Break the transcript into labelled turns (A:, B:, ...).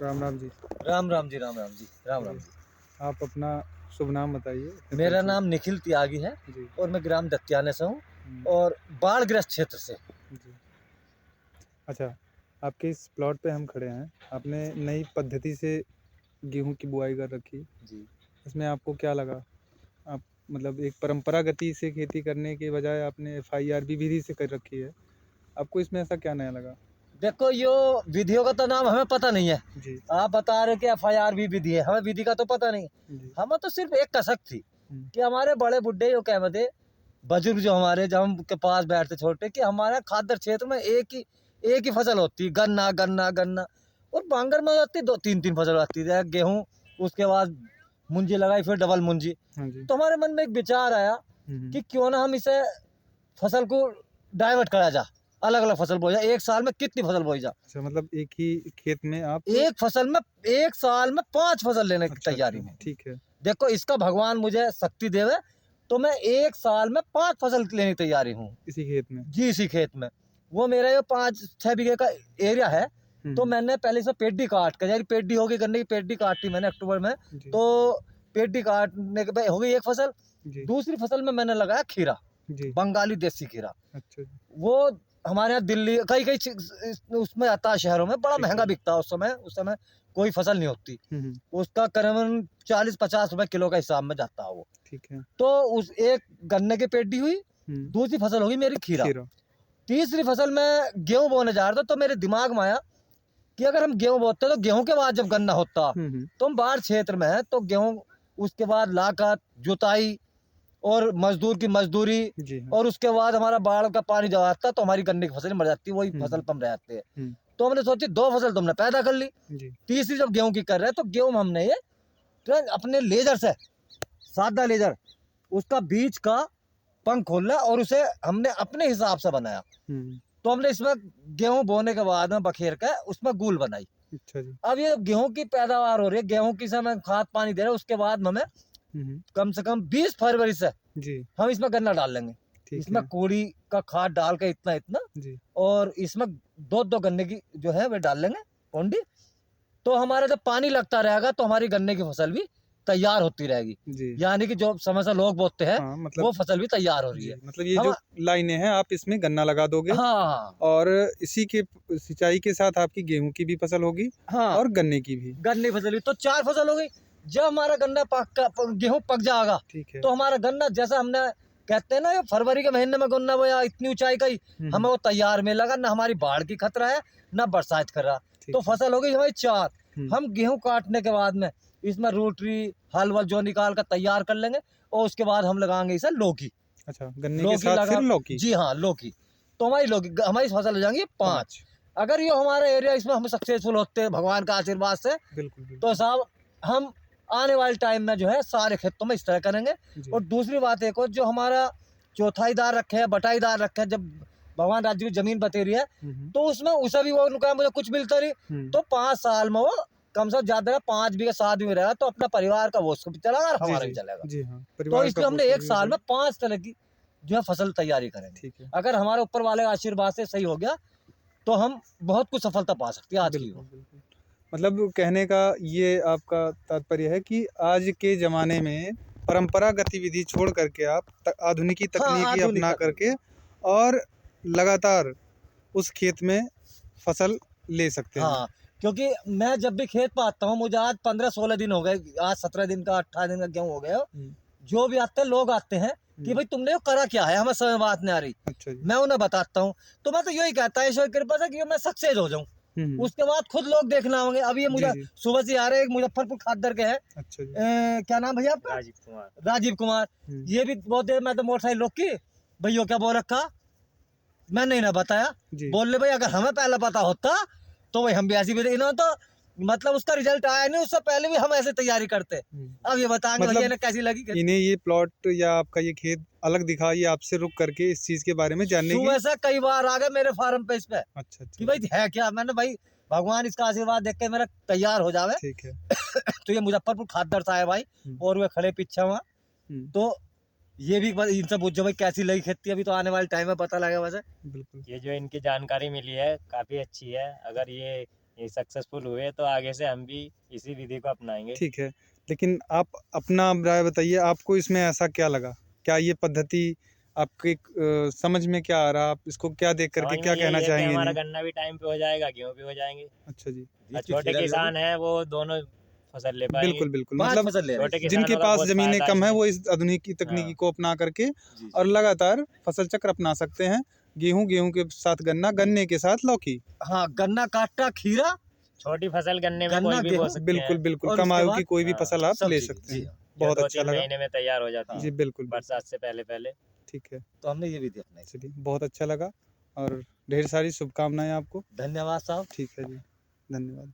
A: राम राम जी।
B: राम राम जी, राम राम जी, राम राम जी।
A: आप अपना शुभ नाम बताइए।
B: मेरा नाम निखिल त्यागी है
A: जी।
B: और मैं ग्राम दत्याने से हूँ
A: हम्म,
B: और बाढ़ग्रस्त क्षेत्र से।
A: जी। अच्छा, आपके इस प्लॉट पे हम खड़े हैं। आपने नई पद्धति से गेहूं की बुआई कर रखी।
B: जी।
A: इसमें आपको क्या लगा? आप मतलब एक परंपरागति से खेती करने के बजाय आपने FIRB विधि से कर रखी है। आपको इसमें ऐसा क्या नया लगा?
B: देखो यो विधियों का तो नाम हमें पता नहीं है।
A: जी।
B: आप बता रहे कि FIRB विधि है, हमें विधि का तो पता नहीं।
A: जी।
B: हमें तो सिर्फ एक कसक थी
A: हम्म,
B: कि हमारे बड़े बुड्ढे जो कहते थे, बुजुर्ग जो हमारे जब हम के पास बैठते छोटे, कि हमारे खाद्य क्षेत्र में एक ही फसल होती, गन्ना गन्ना गन्ना, और बांगर में होती दो तीन तीन फसल होती है, गेहूँ, उसके बाद मुंजी लगाई, फिर डबल मुंजी।
A: हाँ जी।
B: तो हमारे मन में एक विचार आया
A: हम्म,
B: कि क्यों ना हम इसे फसल को डाइवर्ट करा जा, अलग अलग फसल बोई जा, एक साल में कितनी फसल बोई जा।
A: अच्छा, मतलब एक ही खेत में आप
B: एक फसल में एक साल में 5 फसल लेने की
A: अच्छा
B: तैयारी
A: अच्छा,
B: में।
A: ठीक है।
B: देखो, इसका भगवान मुझे शक्ति देवे, तो मैं एक साल में 5 फसल लेने की तैयारी हूँ
A: इसी खेत में।
B: जी, इसी खेत में। वो मेरा ये 5-6 बीघे का एरिया है। तो
A: हम्म,
B: मैंने पहले इसमें पेड्डी काट कर, यानी पेड्डी होगी, गन्ने की पेड्डी काटी मैंने अक्टूबर में।
A: जी।
B: तो पेड्डी काटने के बाद हो गई एक फसल।
A: जी।
B: दूसरी फसल में मैंने लगाया खीरा,
A: जी।
B: बंगाली देसी खीरा।
A: अच्छा जी।
B: वो हमारे यहाँ दिल्ली कई कई उसमें आता है, शहरों में बड़ा
A: ठीक
B: महंगा
A: है।
B: बिकता है। उस समय कोई फसल नहीं होती।
A: हम्म,
B: उसका करीबन 40-50 रुपए किलो का हिसाब में जाता है वो।
A: ठीक है।
B: तो उस एक गन्ने की पेड्डी हुई,
A: हम्म,
B: दूसरी फसल होगी मेरी खीरा,
A: खीरा।
B: तीसरी फसल में गेहूं बोने जा रहा था। तो मेरे दिमाग में आया कि अगर हम गेहूं बोते तो गेहूं के बाद जब गन्ना होता,
A: हम्म,
B: तो हम बाढ़ क्षेत्र में है, तो गेहूं उसके बाद लागत, जुताई और मजदूर की मजदूरी,
A: जी हाँ।
B: और उसके बाद हमारा बाढ़ का पानी जब आता तो हमारी गन्ने की फसल मर जाती, वही फसल
A: हम्म,
B: पम रह जाते हैं।
A: हम्म,
B: तो हमने सोची 2 फसल तुमने पैदा कर ली,
A: जी।
B: तीसरी जब गेहूं की कर रहे हैं, तो गेहूं में हमने ये तुरंत अपने लेजर से, सादा लेजर, उसका बीज का पंख खोला और उसे हमने अपने हिसाब से बनाया।
A: हम्म,
B: तो हमने इसमें गेहूं बोने के बाद में बखेर के उसमें गूल बनाई।
A: अच्छा जी।
B: अब ये गेहूं की पैदावार हो रही है, गेहूं की समय खाद पानी दे रहे हैं, उसके बाद हमें
A: हम्म,
B: कम से कम 20 फरवरी से
A: जी।
B: हम इसमें गन्ना डाल लेंगे।
A: ठीक
B: इसमें
A: है।
B: कोड़ी का खाद डाल के इतना इतना,
A: जी।
B: और इसमें दो दो गन्ने की जो है वे डाल लेंगे कोंडी। तो हमारा जब पानी लगता रहेगा तो हमारी गन्ने की फसल भी तैयार होती रहेगी,
A: जी।
B: यानी कि जो समय से लोग बोते हैं
A: हाँ,
B: वो
A: मतलब
B: फसल भी तैयार हो रही
A: जी,
B: है।
A: मतलब ये
B: हम
A: जो लाइनें हैं आप इसमें गन्ना लगा दोगे
B: हाँ
A: और इसी के सिंचाई के साथ आपकी गेहूं की भी फसल होगी
B: हाँ,
A: और गन्ने की भी।
B: गन्ने की फसल भी तो 4 फसल हो गई। जब हमारा गन्ना गेहूं पक जाएगा,
A: ठीक है।
B: तो हमारा गन्ना जैसा हमने कहते हैं ना, ये फरवरी के महीने में गन्ना बोया इतनी ऊंचाई का ही, हमें वो तैयार में लगा, ना हमारी बाढ़ की खतरा है ना बरसात खतरा।
A: ठीक
B: तो
A: है।
B: फसल हो गई हमारी 4।
A: हम्म,
B: हम गेहूं काटने के बाद में इसमें रोटरी हल वल जो निकाल कर तैयार कर लेंगे, और उसके बाद हम लगाएंगे इसे लौकी।
A: अच्छा, गन्ने के
B: लौकी
A: साथ
B: लगा,
A: फिर लौकी।
B: जी हाँ, लौकी। तो हमारी फसल हो जाएंगी 5।
A: 5।
B: अगर ये हमारा एरिया इसमें हम सक्सेसफुल होते हैं भगवान का आशीर्वाद से,
A: बिल्कुल
B: तो
A: बिल्कुल।
B: साहब हम आने वाले टाइम में जो है सारे खेतों में इस तरह करेंगे।
A: जी।
B: और दूसरी बात एक और, जो हमारा चौथाईदार रखे है, बटाईदार रखे है, जब भगवान राज्य की जमीन बतेरी है,
A: हम्म,
B: तो उसमें उसे भी वो उनका मुझे कुछ मिलता नहीं।
A: हम्म,
B: तो 5 साल में वो कम से कम ज्यादा 5 बीघा 7 बीघा रहेगा, तो अपना परिवार का वो उसको भी चलेगा और
A: जी
B: हमारा
A: जी।
B: भी चलेगा।
A: जी हाँ,
B: तो
A: परिवार का
B: इसलिए हमने
A: पोषण
B: एक
A: भी हो
B: साल में
A: जाएगा।
B: 5 तरह की जो है फसल तैयारी करेंगे।
A: ठीक है।
B: अगर हमारे ऊपर वाले का आशीर्वाद से सही हो गया, तो हम बहुत कुछ सफलता पा सकते हैं आज की।
A: बिल्कुल बिल्कुल। मतलब कहने का ये आपका तात्पर्य है कि आज के ज़माने में परंपरा गतिविधि छोड़ करके आप आधुनिकी
B: हाँ,
A: तकनीकी
B: आधुनिक
A: अपना
B: तकनीक।
A: करके और लगातार उस खेत में फसल ले सकते हैं।
B: हाँ, क्योंकि मैं जब भी खेत पे आता हूँ, मुझे आज 15-16 दिन हो गए, आज 17 दिन का 18 दिन का गेहूँ हो गया।
A: हम्म,
B: जो भी आते हैं लोग आते हैं कि भाई तुमने ये करा क्या है, हमें समझ बात नहीं आ रही।
A: अच्छा जी।
B: मैं उन्हें बताता हूँ। तो मैं तो यही कहता है ईश्वर की कृपा से कि मैं सक्सेस हो जाऊँ,
A: हम्म,
B: उसके बाद खुद लोग देखना होंगे। अब ये
A: जी
B: मुझे
A: जी।
B: सुबह से आ रहे हैं, एक मुजफ्फरपुर खादर के हैं,
A: अच्छा जी।
B: क्या नाम भैया आपका?
C: राजीव कुमार।
B: राजीव कुमार।
A: हम्म,
B: ये भी बहुत देर, मैं तो मोटरसाइकिल रोक की, भैया क्या बोल रखा, मैंने इन्हें बताया।
A: जी।
B: बोल ले भाई, अगर हमें पहले पता होता तो भाई हम भी ऐसी भी, इन्होंने तो मतलब उसका रिजल्ट आया नहीं, उससे पहले भी हम ऐसे तैयारी करते। अब ये बताएंगे भैया
A: मतलब
B: इन्हें कैसी लगी
A: इन्हें ये प्लॉट या आपका ये खेत अलग दिखा, ये आपसे रुक करके इस चीज़ के बारे में जानने की।
B: सुबह से कई बार आ गए मेरे फार्म पे इस पे
A: अच्छा अच्छा।
B: कि भाई है क्या। मैंने भाई भगवान इसका आशीर्वाद देख के मेरा तैयार हो जावे।
A: ठीक है।
B: तो ये मुजफ्फरपुर खादर से आए भाई, और वे खड़े पीछे वहाँ। तो ये भी इनसे पूछो भाई कैसी लगी खेती, अभी तो आने वाले टाइम में पता लगेगा वैसे।
A: बिल्कुल।
C: ये जो इनकी जानकारी मिली है काफ़ी अच्छी है। अगर ये ये सक्सेसफुल हुए तो आगे से हम भी इसी विधि को अपनाएंगे।
A: ठीक है, लेकिन आप अपना राय बताइए, आपको इसमें ऐसा क्या लगा? क्या ये पद्धति आपके समझ में क्या आ रहा? आप इसको क्या देख कर के
C: समझ में
A: क्या
C: यही
A: कहना
C: है कि
A: चाहेंगे
C: हमारा
A: इन्हें?
C: गन्ना भी टाइम पे हो जाएगा, गेहूँ भी हो जाएंगे।
A: अच्छा जी,
C: और छोटे किसान हैं वो दोनों फसल ले पाएंगे।
A: बिल्कुल, बिल्कुल।
B: 5
A: मतलब
B: फसल ले रहे
C: छोटे
B: हैं।
A: जिनके
C: किसानों का
A: पास
C: बहुत
A: ज़मीनें
C: फायदा
A: कम है,
C: इसमें।
A: वो इस आधुनिक तकनीकी
C: हाँ।
A: को अपना करके
B: जी,
A: और
B: जी।
A: लगातार फसल चक्र अपना सकते हैं। गेहूँ, गेहूँ के साथ गन्ना, गन्ने के साथ लौकी।
B: हाँ, गन्ना काटता खीरा,
C: छोटी फसल गन्ने में कोई
B: गन्ना
C: भी बो
B: गेहूँ
C: सकते
A: बिल्कुल,
C: हैं।
A: बिल्कुल,
B: और
A: कम
B: उसके
A: आयु की
B: बाद
A: कोई भी
C: हाँ,
A: फसल आप ले
B: सब्जी।
A: सकते
B: जी
A: हैं।
B: हाँ।
C: जो
A: बहुत अच्छा
C: 2-3
A: लगा।
C: महीने में तैयार हो जाती
B: हाँ।
A: जी,
C: हैं,
A: बिल्कुल, बिल्कुल।
C: बरसात से पहले-पहले।
A: ठीक है,
B: तो हमने ये विधि अपनाई।
A: चलिए बहुत अच्छा लगा और ढेर सारी शुभकामनाएँ आपको।
B: धन्यवाद साहब।
A: ठीक है जी, धन्यवाद।